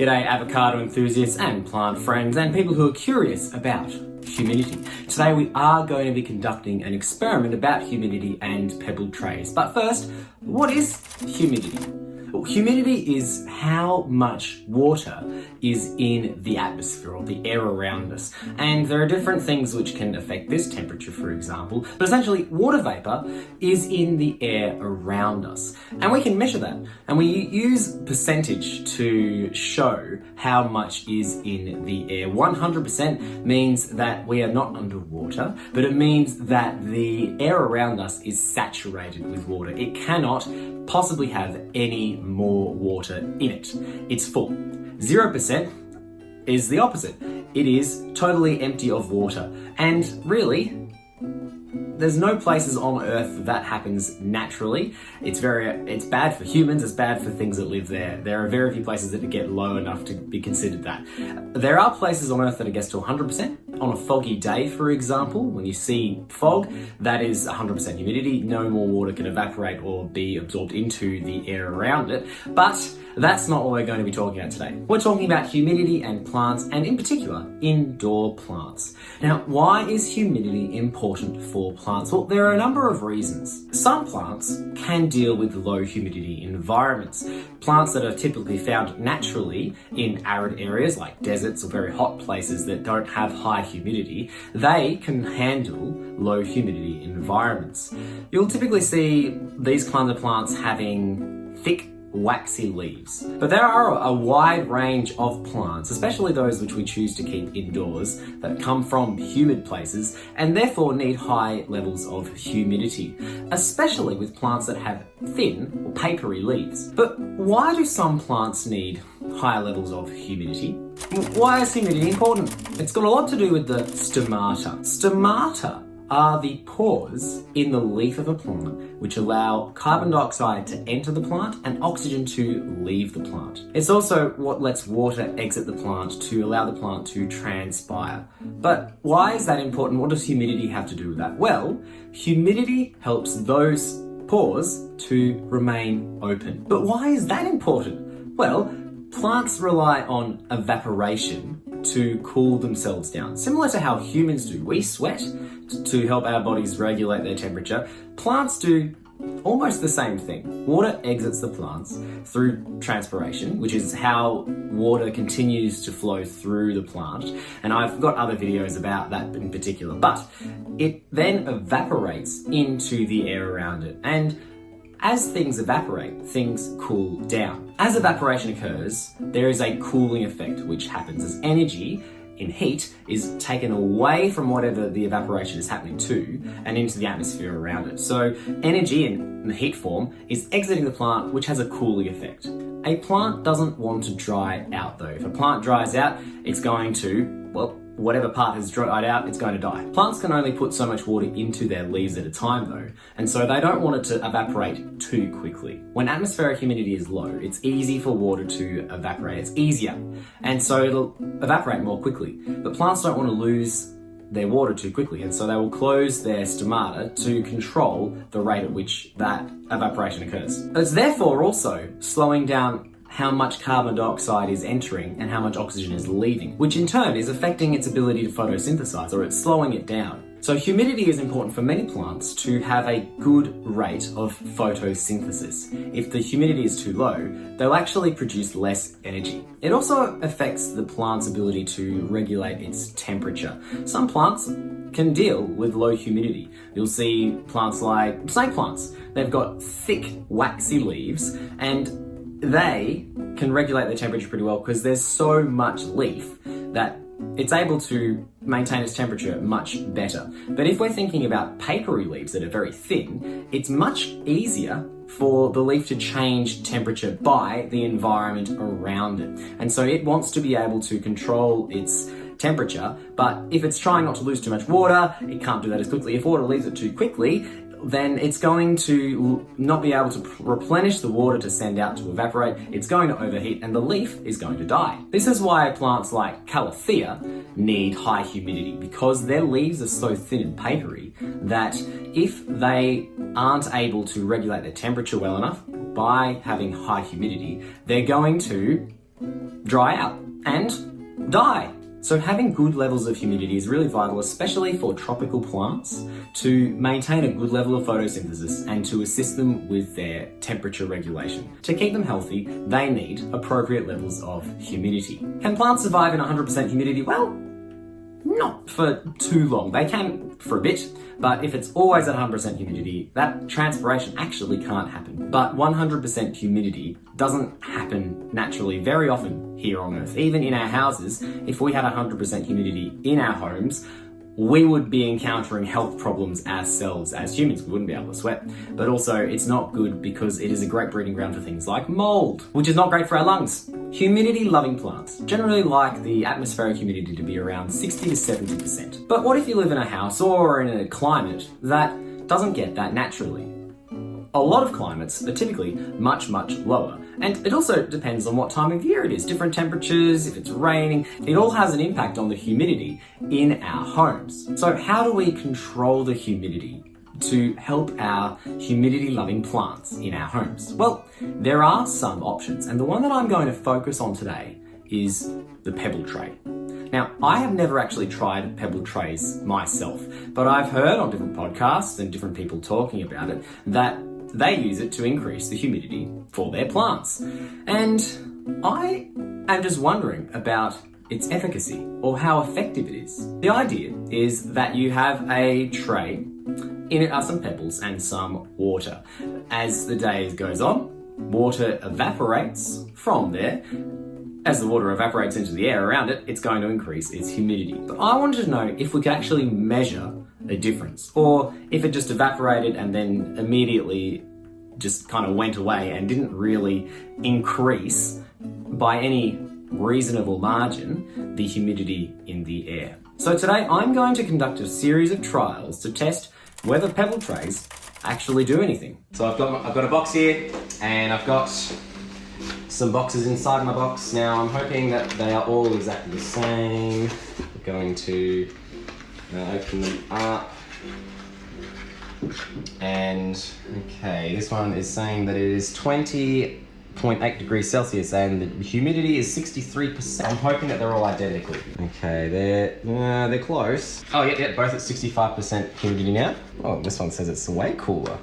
G'day avocado enthusiasts and plant friends and people who are curious about humidity. Today we are going to be conducting an experiment about humidity and pebbled trays. But first, what is humidity? Well, humidity is how much water is in the atmosphere or the air around us. And there are different things which can affect this temperature, for example. But essentially, water vapor is in the air around us. And we can measure that. And we use percentage to show how much is in the air. 100% means that we are not underwater, but it means that the air around us is saturated with water. It cannot possibly have any more water in it. It's full. 0% is the opposite. It is totally empty of water. And really, there's no places on Earth that happens naturally. It's bad for humans, it's bad for things that live there. There are very few places that get low enough to be considered that. There are places on Earth that it gets to 100%. On a foggy day, for example, when you see fog, that is 100% humidity. No more water can evaporate or be absorbed into the air around it. But that's not what we're going to be talking about today. We're talking about humidity and plants, and in particular, indoor plants. Now, why is humidity important for plants? Well, there are a number of reasons. Some plants can deal with low humidity environments. Plants that are typically found naturally in arid areas like deserts or very hot places that don't have high humidity, they can handle low humidity environments. You'll typically see these kinds of plants having thick, waxy leaves. But there are a wide range of plants, especially those which we choose to keep indoors, that come from humid places and therefore need high levels of humidity, especially with plants that have thin or papery leaves. But why do some plants need higher levels of humidity? Why is humidity important? It's got a lot to do with the stomata. Stomata are the pores in the leaf of a plant which allow carbon dioxide to enter the plant and oxygen to leave the plant. It's also what lets water exit the plant to allow the plant to transpire. But why is that important? What does humidity have to do with that? Well, humidity helps those pores to remain open. But why is that important? Well, plants rely on evaporation to cool themselves down. Similar to how humans do. We sweat to help our bodies regulate their temperature. Plants do almost the same thing. Water exits the plants through transpiration, which is how water continues to flow through the plant. And I've got other videos about that in particular. But it then evaporates into the air around it. And as things evaporate, things cool down. As evaporation occurs, there is a cooling effect which happens as energy in heat is taken away from whatever the evaporation is happening to and into the atmosphere around it. So energy in the heat form is exiting the plant, which has a cooling effect. A plant doesn't want to dry out though. If a plant dries out, it's going to, well, whatever part has dried out, it's going to die. Plants can only put so much water into their leaves at a time though, and so they don't want it to evaporate too quickly. When atmospheric humidity is low, it's easy for water to evaporate. It's easier, and so it'll evaporate more quickly. But plants don't want to lose their water too quickly, and so they will close their stomata to control the rate at which that evaporation occurs. It's therefore also slowing down how much carbon dioxide is entering and how much oxygen is leaving, which in turn is affecting its ability to photosynthesize, or it's slowing it down. So humidity is important for many plants to have a good rate of photosynthesis. If the humidity is too low, they'll actually produce less energy. It also affects the plant's ability to regulate its temperature. Some plants can deal with low humidity. You'll see plants like snake plants. They've got thick, waxy leaves, and they can regulate their temperature pretty well because there's so much leaf that it's able to maintain its temperature much better. But if we're thinking about papery leaves that are very thin, it's much easier for the leaf to change temperature by the environment around it. And so it wants to be able to control its temperature, but if it's trying not to lose too much water, it can't do that as quickly. If water leaves it too quickly, then it's going to not be able to replenish the water to send out to evaporate. It's going to overheat and the leaf is going to die. This is why plants like Calathea need high humidity, because their leaves are so thin and papery that if they aren't able to regulate their temperature well enough by having high humidity, they're going to dry out and die. So having good levels of humidity is really vital, especially for tropical plants, to maintain a good level of photosynthesis and to assist them with their temperature regulation. To keep them healthy, they need appropriate levels of humidity. Can plants survive in 100% humidity? Well, not for too long. They can for a bit, but if it's always at 100% humidity, that transpiration actually can't happen. But 100% humidity doesn't happen naturally very often here on Earth. Even in our houses, if we had 100% humidity in our homes, we would be encountering health problems ourselves as humans. We wouldn't be able to sweat. But also, it's not good because it is a great breeding ground for things like mold, which is not great for our lungs. Humidity-loving plants generally like the atmospheric humidity to be around 60 to 70%. But what if you live in a house or in a climate that doesn't get that naturally? A lot of climates are typically much, much lower. And it also depends on what time of year it is. Different temperatures, if it's raining, it all has an impact on the humidity in our homes. So how do we control the humidity to help our humidity-loving plants in our homes? Well, there are some options, and the one that I'm going to focus on today is the pebble tray. Now, I have never actually tried pebble trays myself, but I've heard on different podcasts and different people talking about it that they use it to increase the humidity for their plants. And I am just wondering about its efficacy or how effective it is. The idea is that you have a tray. In it are some pebbles and some water. As the day goes on, water evaporates from there. As the water evaporates into the air around it, it's going to increase its humidity. But I wanted to know if we could actually measure a difference, or if it just evaporated and then immediately just kind of went away and didn't really increase by any reasonable margin the humidity in the air. So today I'm going to conduct a series of trials to test whether pebble trays actually do anything. So I've got a box here, and I've got some boxes inside my box. Now I'm hoping that they are all exactly the same. We're going to open them up. And okay, this one is saying that it is 20.8 degrees Celsius and the humidity is 63%. I'm hoping that they're all identical. Okay, they're close. Oh yeah, both at 65% humidity now. Oh, this one says it's way cooler.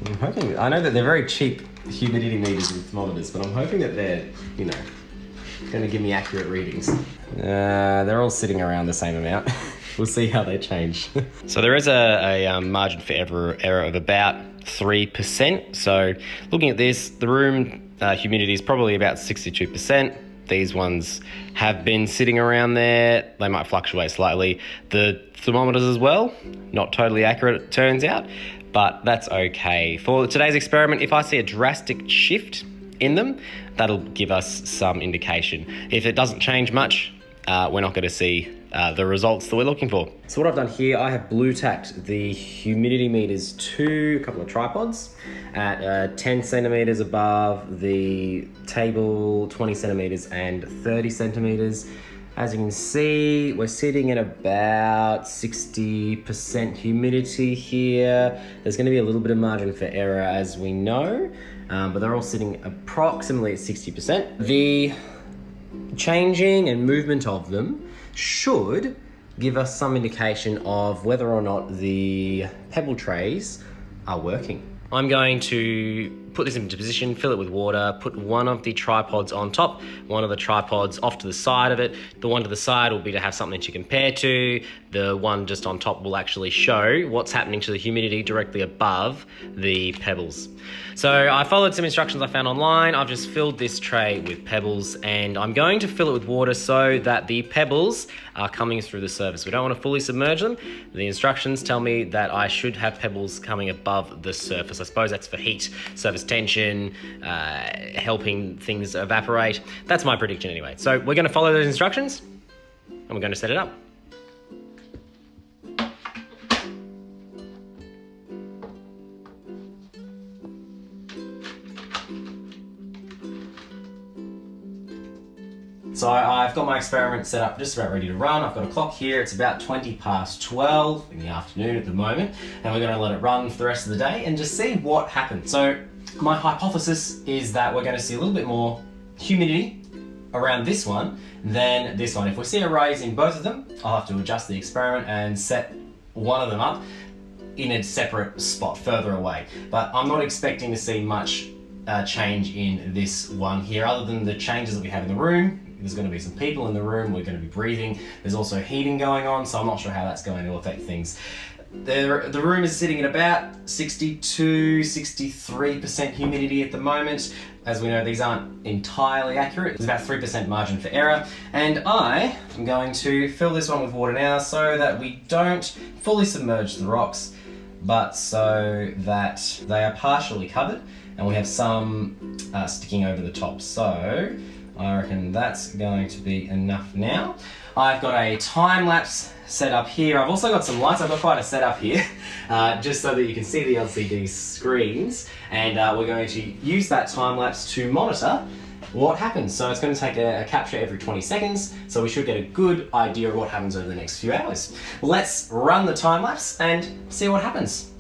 I'm hoping, I know that they're very cheap humidity meters and thermometers, but I'm hoping that they're, going to give me accurate readings. They're all sitting around the same amount. We'll see how they change. So there is a margin for error of about 3%. So looking at this, the room humidity is probably about 62%. These ones have been sitting around there. They might fluctuate slightly. The thermometers as well, not totally accurate it turns out, but that's okay. For today's experiment, if I see a drastic shift in them, that'll give us some indication. If it doesn't change much, we're not going to see the results that we're looking for. So what I've done here, I have blue tacked the humidity meters to a couple of tripods at 10 centimeters above the table, 20 centimeters and 30 centimeters. As you can see, we're sitting at about 60% humidity here. There's going to be a little bit of margin for error, as we know, but they're all sitting approximately at 60%. The changing and movement of them should give us some indication of whether or not the pebble trays are working. I'm going to put this into position, fill it with water, put one of the tripods on top, one of the tripods off to the side of it. The one to the side will be to have something to compare to. The one just on top will actually show what's happening to the humidity directly above the pebbles. So I followed some instructions I found online. I've just filled this tray with pebbles, and I'm going to fill it with water so that the pebbles are coming through the surface. We don't want to fully submerge them. The instructions tell me that I should have pebbles coming above the surface. I suppose that's for heat, surface tension, helping things evaporate. That's my prediction anyway. So we're going to follow those instructions and we're going to set it up. So I've got my experiment set up, just about ready to run. I've got a clock here. It's about 20 past 12 in the afternoon at the moment, and we're going to let it run for the rest of the day and just see what happens. So my hypothesis is that we're going to see a little bit more humidity around this one than this one. If we see a raise in both of them, I'll have to adjust the experiment and set one of them up in a separate spot further away. But I'm not expecting to see much change in this one here, other than the changes that we have in the room. There's going to be some people in the room, we're going to be breathing. There's also heating going on, so I'm not sure how that's going to affect things. The room is sitting at about 62, 63% humidity at the moment. As we know, these aren't entirely accurate. There's about 3% margin for error. And I am going to fill this one with water now so that we don't fully submerge the rocks, but so that they are partially covered and we have some sticking over the top. So I reckon that's going to be enough now. I've got a time lapse set up here. I've also got some lights. I've got quite a setup here, just so that you can see the LCD screens. And we're going to use that time lapse to monitor what happens. So it's going to take a capture every 20 seconds. So we should get a good idea of what happens over the next few hours. Let's run the time lapse and see what happens.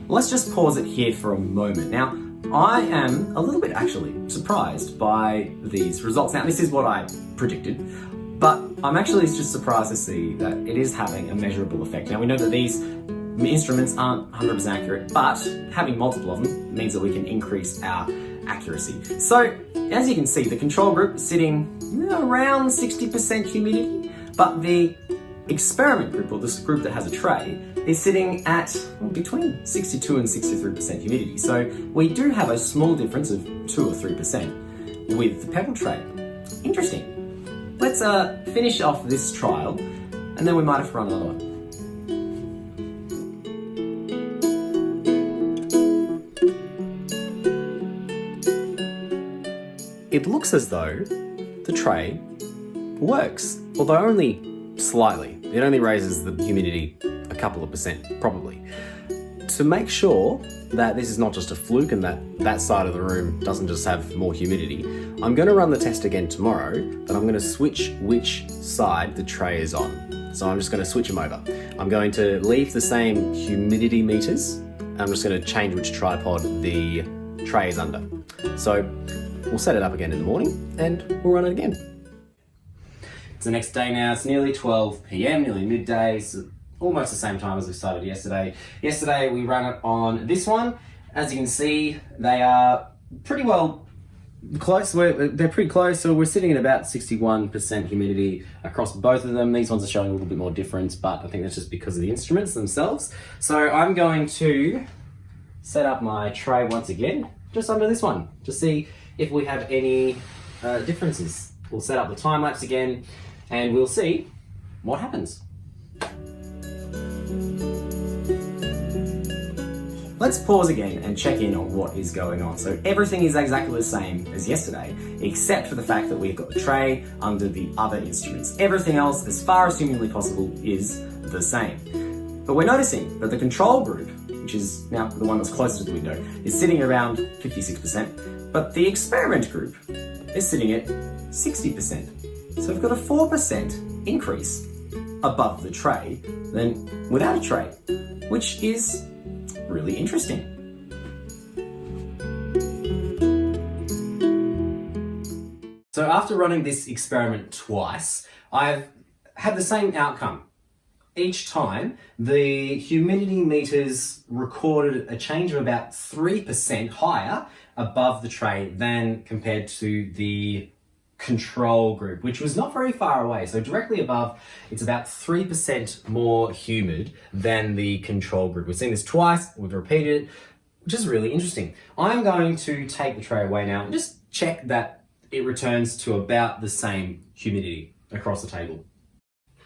Let's just pause it here for a moment. Now, I am a little bit actually surprised by these results. Now, this is what I predicted, but I'm actually just surprised to see that it is having a measurable effect. Now, we know that these instruments aren't 100% accurate, but having multiple of them means that we can increase our accuracy. So, as you can see, the control group is sitting around 60% humidity, but the experiment group, or this group that has a tray, is sitting at between 62 and 63% humidity. So we do have a small difference of 2 or 3% with the pebble tray. Interesting. Let's finish off this trial and then we might have to run another one. It looks as though the tray works, although only slightly. It only raises the humidity a couple of percent, probably. To make sure that this is not just a fluke and that side of the room doesn't just have more humidity, I'm going to run the test again tomorrow, but I'm going to switch which side the tray is on. So I'm just going to switch them over. I'm going to leave the same humidity meters. I'm just going to change which tripod the tray is under. So we'll set it up again in the morning and we'll run it again. It's the next day now. It's nearly 12 p.m, nearly midday. So almost the same time as we started yesterday. Yesterday we ran it on this one. As you can see, they are pretty well close. They're pretty close, so we're sitting at about 61% humidity across both of them. These ones are showing a little bit more difference, but I think that's just because of the instruments themselves. So I'm going to set up my tray once again, just under this one, to see if we have any differences. We'll set up the time lapse again, and we'll see what happens. Let's pause again and check in on what is going on. So everything is exactly the same as yesterday, except for the fact that we've got the tray under the other instruments. Everything else, as far as humanly possible, is the same. But we're noticing that the control group, which is now the one that's closest to the window, is sitting around 56%, but the experiment group is sitting at 60%. So we've got a 4% increase above the tray than without a tray, which is really interesting. So after running this experiment twice, I've had the same outcome. Each time, the humidity meters recorded a change of about 3% higher above the tray than compared to the control group, which was not very far away. So directly above, it's about 3% more humid than the control group. We've seen this twice, we've repeated it, which is really interesting. I'm going to take the tray away now and just check that it returns to about the same humidity across the table.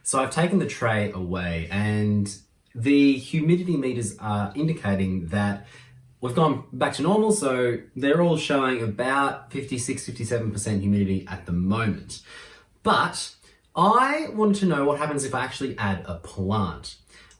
So I've taken the tray away and the humidity meters are indicating that we've gone back to normal, so they're all showing about 56, 57% humidity at the moment. But I want to know what happens if I actually add a plant.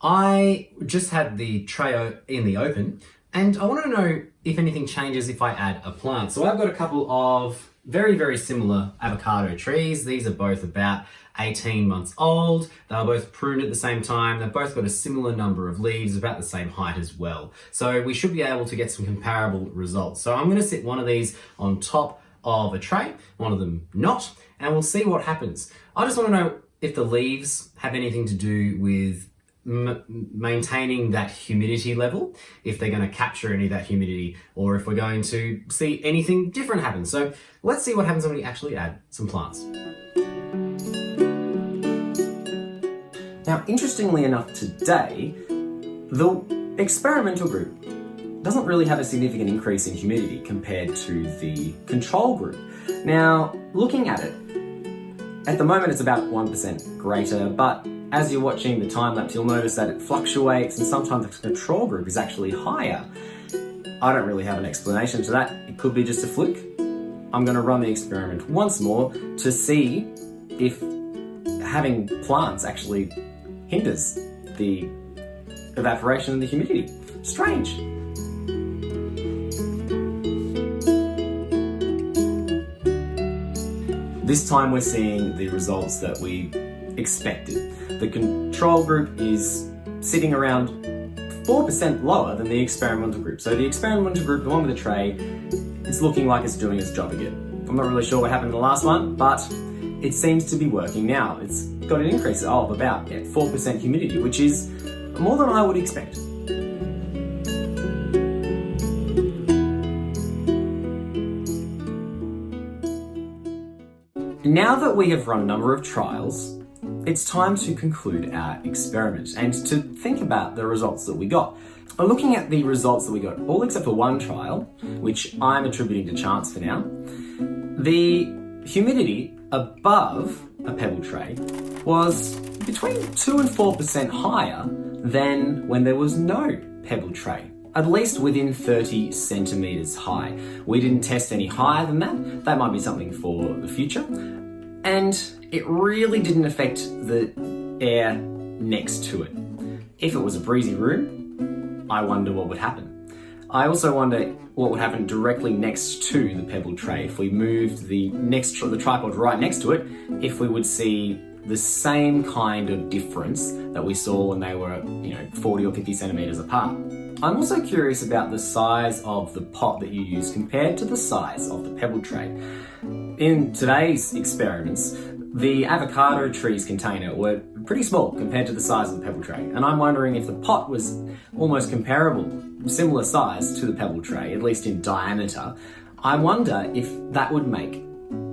I just had the tray in the open, and I want to know if anything changes if I add a plant. So I've got a couple of very, very similar avocado trees. These are both about 18 months old. They were both pruned at the same time. They've both got a similar number of leaves, about the same height as well. So we should be able to get some comparable results. So I'm going to sit one of these on top of a tray, one of them not, and we'll see what happens. I just want to know if the leaves have anything to do with maintaining that humidity level, if they're going to capture any of that humidity, or if we're going to see anything different happen. So let's see what happens when we actually add some plants. Now, interestingly enough, today, the experimental group doesn't really have a significant increase in humidity compared to the control group. Now, looking at it, at the moment it's about 1% greater, but as you're watching the time lapse, you'll notice that it fluctuates and sometimes the control group is actually higher. I don't really have an explanation to that. It could be just a fluke. I'm going to run the experiment once more to see if having plants actually hinders the evaporation and the humidity. Strange. This time we're seeing the results that we expected. The control group is sitting around 4% lower than the experimental group. So the experimental group, the one with the tray, is looking like it's doing its job again. I'm not really sure what happened in the last one, but it seems to be working now. It's got an increase of about 4% humidity, which is more than I would expect. Now that we have run a number of trials, it's time to conclude our experiment and to think about the results that we got. By looking at the results that we got, all except for one trial, which I'm attributing to chance for now, the humidity above a pebble tray was between 2 and 4% higher than when there was no pebble tray, at least within 30 centimeters high. We didn't test any higher than that. That might be something for the future. And it really didn't affect the air next to it. If it was a breezy room, I wonder what would happen. I also wonder what would happen directly next to the pebble tray if we moved the tripod right next to it, if we would see the same kind of difference that we saw when they were, 40 or 50 centimeters apart. I'm also curious about the size of the pot that you use compared to the size of the pebble tray. In today's experiments, the avocado trees container were pretty small compared to the size of the pebble tray, and I'm wondering if the pot was almost comparable, similar size to the pebble tray, at least in diameter. I wonder if that would make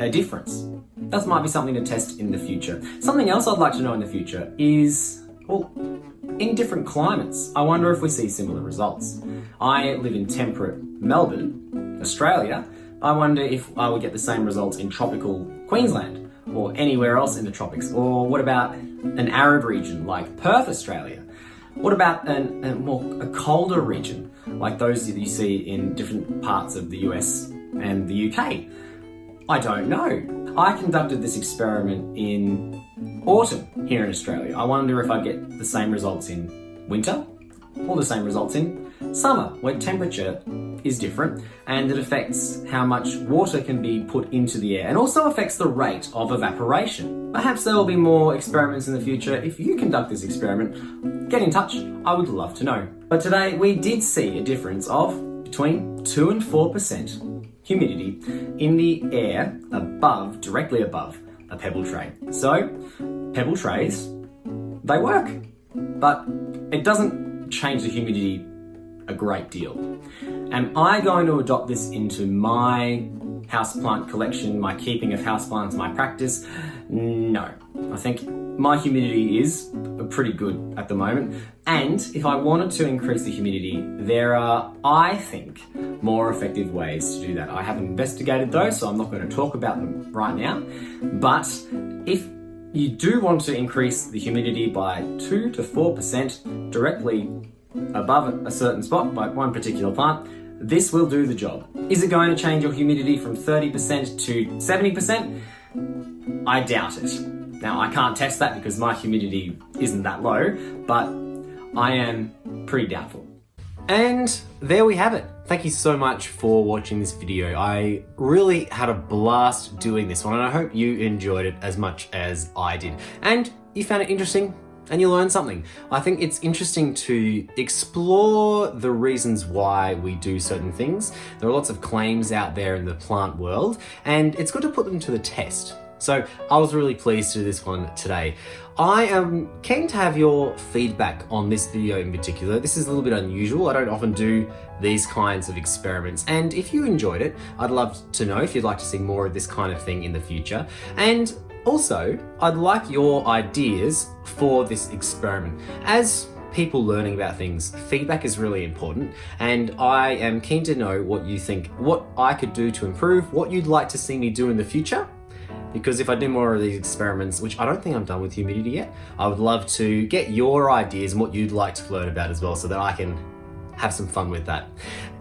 a difference. That might be something to test in the future. Something else I'd like to know in the future is, in different climates, I wonder if we see similar results. I live in temperate Melbourne, Australia. I wonder if I would get the same results in tropical Queensland or anywhere else in the tropics. Or what about an arid region like Perth, Australia? What about a colder region like those that you see in different parts of the US and the UK? I don't know. I conducted this experiment in autumn here in Australia. I wonder if I'd get the same results in winter or the same results in summer, where temperature is different and it affects how much water can be put into the air and also affects the rate of evaporation. Perhaps there will be more experiments in the future. If you conduct this experiment, get in touch. I would love to know. But today we did see a difference of between 2 and 4% humidity in the air directly above a pebble tray. So, pebble trays, they work, but it doesn't change the humidity a great deal. Am I going to adopt this into my houseplant collection, my keeping of houseplants, my practice? No. I think my humidity is pretty good at the moment. And if I wanted to increase the humidity, there are, I think, more effective ways to do that. I haven't investigated those, so I'm not going to talk about them right now. But if you do want to increase the humidity by 2 to 4% directly above a certain spot, like one particular plant, this will do the job. Is it going to change your humidity from 30% to 70%? I doubt it. Now, I can't test that because my humidity isn't that low, but I am pretty doubtful. And there we have it. Thank you so much for watching this video. I really had a blast doing this one, and I hope you enjoyed it as much as I did. And you found it interesting and you learned something. I think it's interesting to explore the reasons why we do certain things. There are lots of claims out there in the plant world, and it's good to put them to the test. So I was really pleased to do this one today. I am keen to have your feedback on this video in particular. This is a little bit unusual. I don't often do these kinds of experiments. And if you enjoyed it, I'd love to know if you'd like to see more of this kind of thing in the future. And also, I'd like your ideas for this experiment. As people learning about things, feedback is really important, and I am keen to know what you think, what I could do to improve, what you'd like to see me do in the future. Because if I do more of these experiments, which I don't think I'm done with humidity yet, I would love to get your ideas and what you'd like to learn about as well, so that I can have some fun with that.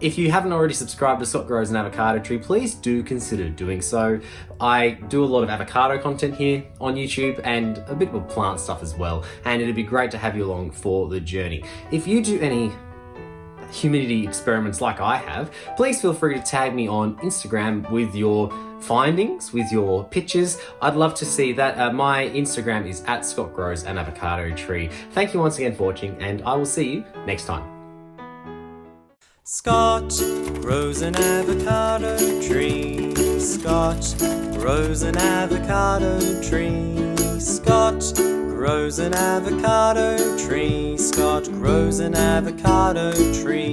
If you haven't already subscribed to Scott Grows an Avocado Tree, please do consider doing so. I do a lot of avocado content here on YouTube and a bit of plant stuff as well, and it'd be great to have you along for the journey. If you do any humidity experiments like I have, please feel free to tag me on Instagram with your findings, with your pictures. I'd love to see that. My Instagram is @ScottGrowsAnAvocadoTree. Thank you once again for watching, and I will see you next time. Scott grows an avocado tree. Scott grows an avocado tree. Scott grows an avocado tree. Scott grows an avocado tree.